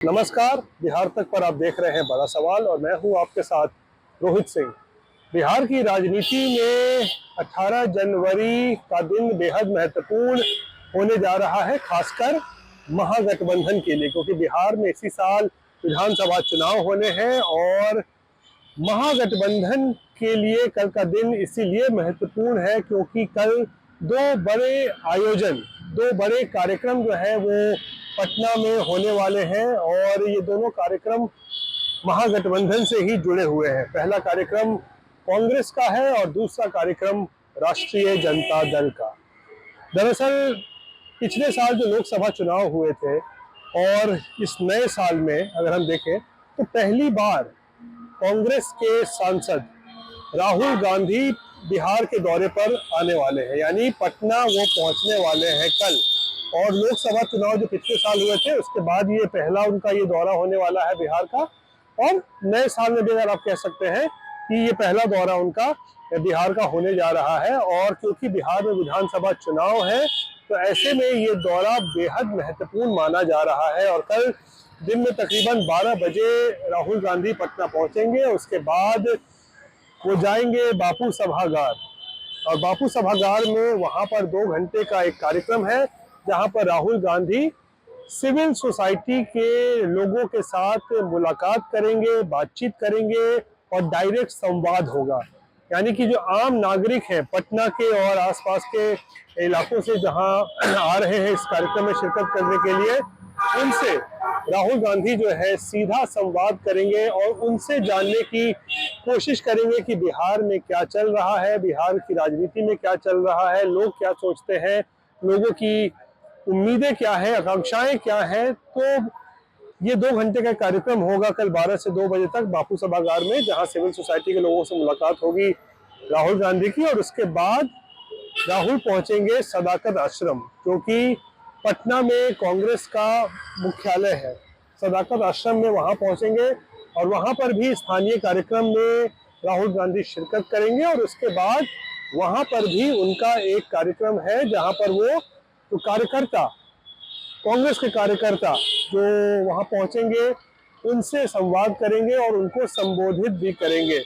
नमस्कार। बिहार तक पर आप देख रहे हैं बड़ा सवाल और मैं हूं आपके साथ रोहित सिंह। बिहार की राजनीति में 18 जनवरी का दिन बेहद महत्वपूर्ण होने जा रहा है, खासकर महागठबंधन के लिए, क्योंकि बिहार में इसी साल विधानसभा चुनाव होने हैं और महागठबंधन के लिए कल का दिन इसीलिए महत्वपूर्ण है क्योंकि कल दो बड़े आयोजन, दो बड़े कार्यक्रम जो है वो पटना में होने वाले हैं और ये दोनों कार्यक्रम महागठबंधन से ही जुड़े हुए हैं। पहला कार्यक्रम कांग्रेस का है और दूसरा कार्यक्रम राष्ट्रीय जनता दल का। दरअसल पिछले साल जो लोकसभा चुनाव हुए थे और इस नए साल में अगर हम देखें तो पहली बार कांग्रेस के सांसद राहुल गांधी बिहार के दौरे पर आने वाले हैं, यानी पटना वो पहुंचने वाले हैं कल। और लोकसभा चुनाव जो पिछले साल हुए थे उसके बाद ये पहला उनका ये दौरा होने वाला है बिहार का, और नए साल में भी अगर आप कह सकते हैं कि ये पहला दौरा उनका बिहार का होने जा रहा है। और क्योंकि बिहार में विधानसभा चुनाव है तो ऐसे में ये दौरा बेहद महत्वपूर्ण माना जा रहा है। और कल दिन में तकरीबन 12 बजे राहुल गांधी पटना पहुंचेंगे। उसके बाद वो जाएंगे बापू सभागार, और बापू सभागार में वहां पर 2 घंटे का एक कार्यक्रम है जहां पर राहुल गांधी सिविल सोसाइटी के लोगों के साथ मुलाकात करेंगे, बातचीत करेंगे और डायरेक्ट संवाद होगा। यानी कि जो आम नागरिक हैं पटना के और आसपास के इलाकों से जहां आ रहे हैं इस कार्यक्रम में शिरकत करने के लिए, उनसे राहुल गांधी जो है सीधा संवाद करेंगे और उनसे जानने की कोशिश करेंगे कि बिहार में क्या चल रहा है, बिहार की राजनीति में क्या चल रहा है, लोग क्या सोचते हैं, लोगों की उम्मीदें क्या है, आकांक्षाएं क्या है। तो ये 2 घंटे का कार्यक्रम होगा कल 12 से 2 बजे तक बापू सभागार में, जहां सिविल सोसाइटी के लोगों से मुलाकात होगी राहुल गांधी की। और उसके बाद राहुल पहुंचेंगे सदाकत आश्रम, जो कि पटना में कांग्रेस का मुख्यालय है। सदाकत आश्रम में वहां पहुंचेंगे और वहां पर भी स्थानीय कार्यक्रम में राहुल गांधी शिरकत करेंगे। और उसके बाद वहां पर भी उनका एक कार्यक्रम है जहां पर वो तो कार्यकर्ता, कांग्रेस के कार्यकर्ता जो वहां पहुंचेंगे उनसे संवाद करेंगे और उनको संबोधित भी करेंगे।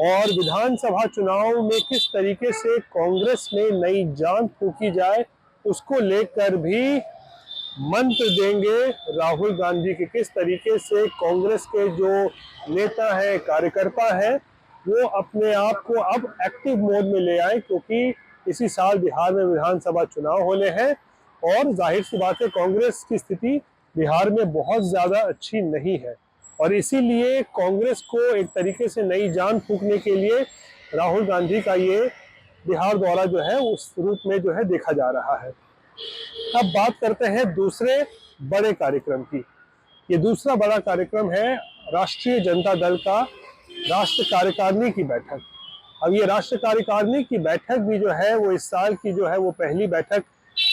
और विधानसभा चुनाव में किस तरीके से कांग्रेस में नई जान फूंकी जाए उसको लेकर भी मंत्र देंगे राहुल गांधी के, किस तरीके से कांग्रेस के जो नेता है, कार्यकर्ता है, वो अपने आप को अब एक्टिव मोड में ले आए, क्योंकि इसी साल बिहार में विधानसभा चुनाव होने हैं। और जाहिर सी बात है कांग्रेस की स्थिति बिहार में बहुत ज्यादा अच्छी नहीं है और इसीलिए कांग्रेस को एक तरीके से नई जान फूंकने के लिए राहुल गांधी का ये बिहार दौरा जो है उस रूप में जो है देखा जा रहा है। अब बात करते हैं दूसरे बड़े कार्यक्रम की। ये दूसरा बड़ा कार्यक्रम है राष्ट्रीय जनता दल का राष्ट्र कार्यकारिणी की बैठक। अब ये राष्ट्र कार्यकारिणी की बैठक भी जो है वो इस साल की जो है वो पहली बैठक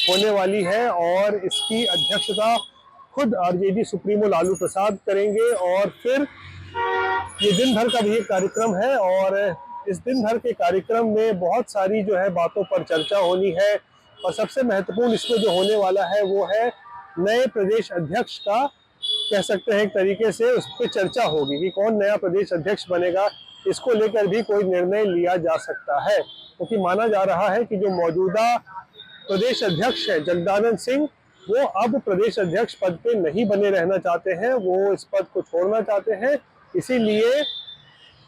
होने वाली है और इसकी अध्यक्षता खुद आरजेडी सुप्रीमो लालू प्रसाद करेंगे। और फिर ये दिन भर का भी एक कार्यक्रम है और इस दिन भर के कार्यक्रम में बहुत सारी जो है बातों पर चर्चा होनी है। और सबसे महत्वपूर्ण इसमें जो होने वाला है वो है नए प्रदेश अध्यक्ष का, कह सकते हैं एक तरीके से उस पर चर्चा होगी कि कौन नया प्रदेश अध्यक्ष बनेगा। इसको लेकर भी कोई निर्णय लिया जा सकता है, क्योंकि माना जा रहा है कि जो मौजूदा प्रदेश अध्यक्ष है जगदानंद सिंह, वो अब प्रदेश अध्यक्ष पद पे नहीं बने रहना चाहते हैं, वो इस पद को छोड़ना चाहते हैं। इसीलिए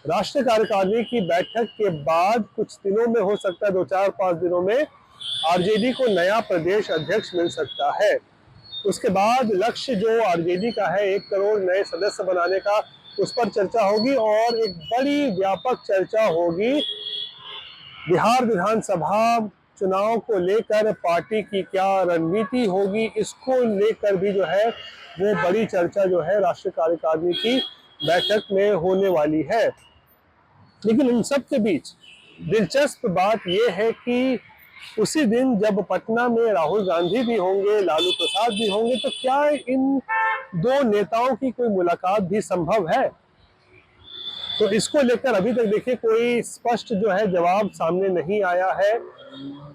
राष्ट्रीय कार्यकारिणी की बैठक के बाद कुछ दिनों में, हो सकता है 2-4-5 दिनों में, आरजेडी को नया प्रदेश अध्यक्ष मिल सकता है। उसके बाद लक्ष्य जो आरजेडी का है 1 करोड़ नए सदस्य बनाने का, उस पर चर्चा होगी और एक बड़ी व्यापक चर्चा होगी बिहार विधानसभा चुनाव को लेकर पार्टी की क्या रणनीति होगी। इसको लेकर भी जो है वो बड़ी चर्चा जो है राष्ट्रीय कार्यकारिणी की बैठक में होने वाली है। लेकिन इन सब के बीच दिलचस्प बात यह है कि उसी दिन जब पटना में राहुल गांधी भी होंगे, लालू प्रसाद भी होंगे, तो क्या इन 2 नेताओं की कोई मुलाकात भी संभव है? तो इसको लेकर अभी तक देखिए कोई स्पष्ट जो है जवाब सामने नहीं आया है,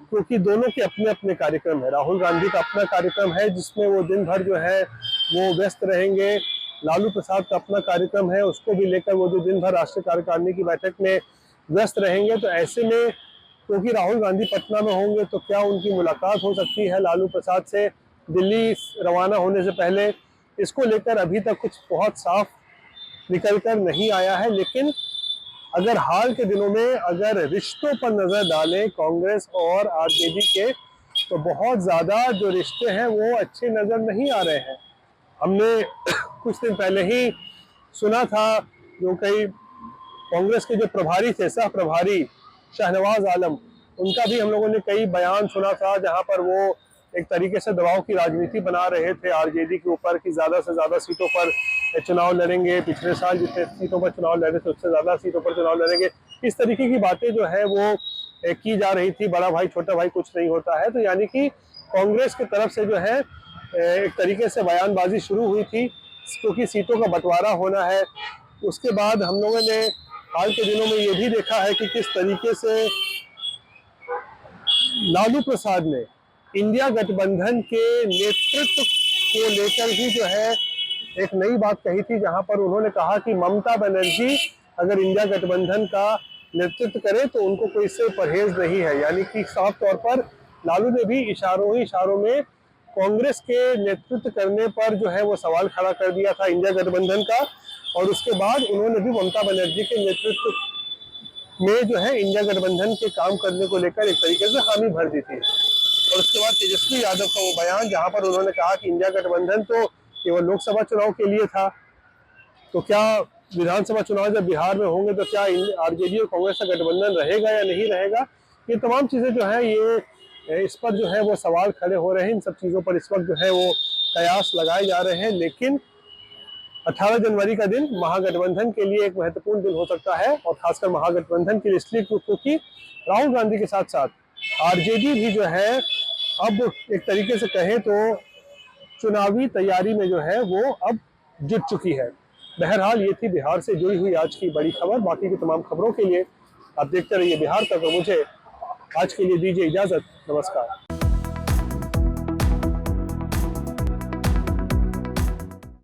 क्योंकि दोनों के अपने अपने कार्यक्रम है। राहुल गांधी का अपना कार्यक्रम है जिसमें वो दिन भर जो है वो व्यस्त रहेंगे। लालू प्रसाद का अपना कार्यक्रम है, उसको भी लेकर वो जो दिन भर राष्ट्रीय कार्यकारिणी की बैठक में व्यस्त रहेंगे। तो ऐसे में क्योंकि राहुल गांधी पटना में होंगे तो क्या उनकी मुलाकात हो सकती है लालू प्रसाद से दिल्ली रवाना होने से पहले, इसको लेकर अभी तक कुछ बहुत साफ निकल कर नहीं आया है। लेकिन अगर हाल के दिनों में अगर रिश्तों पर नजर डालें कांग्रेस और आरजेडी के, तो बहुत ज्यादा जो रिश्ते हैं वो अच्छे नजर नहीं आ रहे हैं। हमने कुछ दिन पहले ही सुना था जो कई कांग्रेस के जो प्रभारी थे, सह प्रभारी शाहनवाज आलम, उनका भी हम लोगों ने कई बयान सुना था जहां पर वो एक तरीके से दबाव की राजनीति बना रहे थे आरजेडी के ऊपर कि ज्यादा से ज्यादा सीटों पर चुनाव लड़ेंगे, पिछले साल जितने सीटों पर चुनाव लड़े थे उससे ज्यादा सीटों पर चुनाव लड़ेंगे। इस तरीके की बातें जो है वो की जा रही थी, बड़ा भाई छोटा भाई कुछ नहीं होता है। तो यानी कि कांग्रेस की तरफ से जो है एक तरीके से बयानबाजी शुरू हुई थी क्योंकि सीटों का बंटवारा होना है। उसके बाद हम लोगों ने हाल के दिनों में ये भी देखा है कि किस तरीके से लालू प्रसाद ने इंडिया गठबंधन के नेतृत्व को लेकर ही जो है एक नई बात कही थी, जहां पर उन्होंने कहा कि ममता बनर्जी अगर इंडिया गठबंधन का नेतृत्व करे तो उनको कोई से परहेज नहीं है। यानी कि साफ तौर पर लालू ने भी इशारों में कांग्रेस के नेतृत्व करने पर जो है वो सवाल खड़ा कर दिया था इंडिया गठबंधन का, और उसके बाद उन्होंने भी ममता बनर्जी के नेतृत्व में जो है इंडिया गठबंधन के काम करने को लेकर एक तरीके से हामी भर दी थी। और उसके बाद तेजस्वी यादव का वो बयान जहां पर उन्होंने कहा कि इंडिया गठबंधन तो केवल लोकसभा चुनाव के लिए था, तो क्या विधानसभा चुनाव जब बिहार में होंगे तो क्या आरजेडी और कांग्रेस का गठबंधन रहेगा या नहीं रहेगा। ये तमाम चीजें जो है ये इस पर जो है वो सवाल खड़े हो रहे हैं। इन सब चीजों पर इस वक्त जो है वो कयास लगाए जा रहे हैं। लेकिन 18 जनवरी का दिन महागठबंधन के लिए एक महत्वपूर्ण दिन हो सकता है, और खासकर महागठबंधन के लिए इसलिए क्योंकि राहुल गांधी के साथ साथ आरजेडी भी जो है अब एक तरीके से कहें तो चुनावी तैयारी में जो है वो अब जुट चुकी है। बहरहाल ये थी बिहार से जुड़ी हुई आज की बड़ी खबर। बाकी की तमाम खबरों के लिए आप देखते रहिए बिहार तक, और मुझे आज के लिए दीजिए इजाजत। नमस्कार।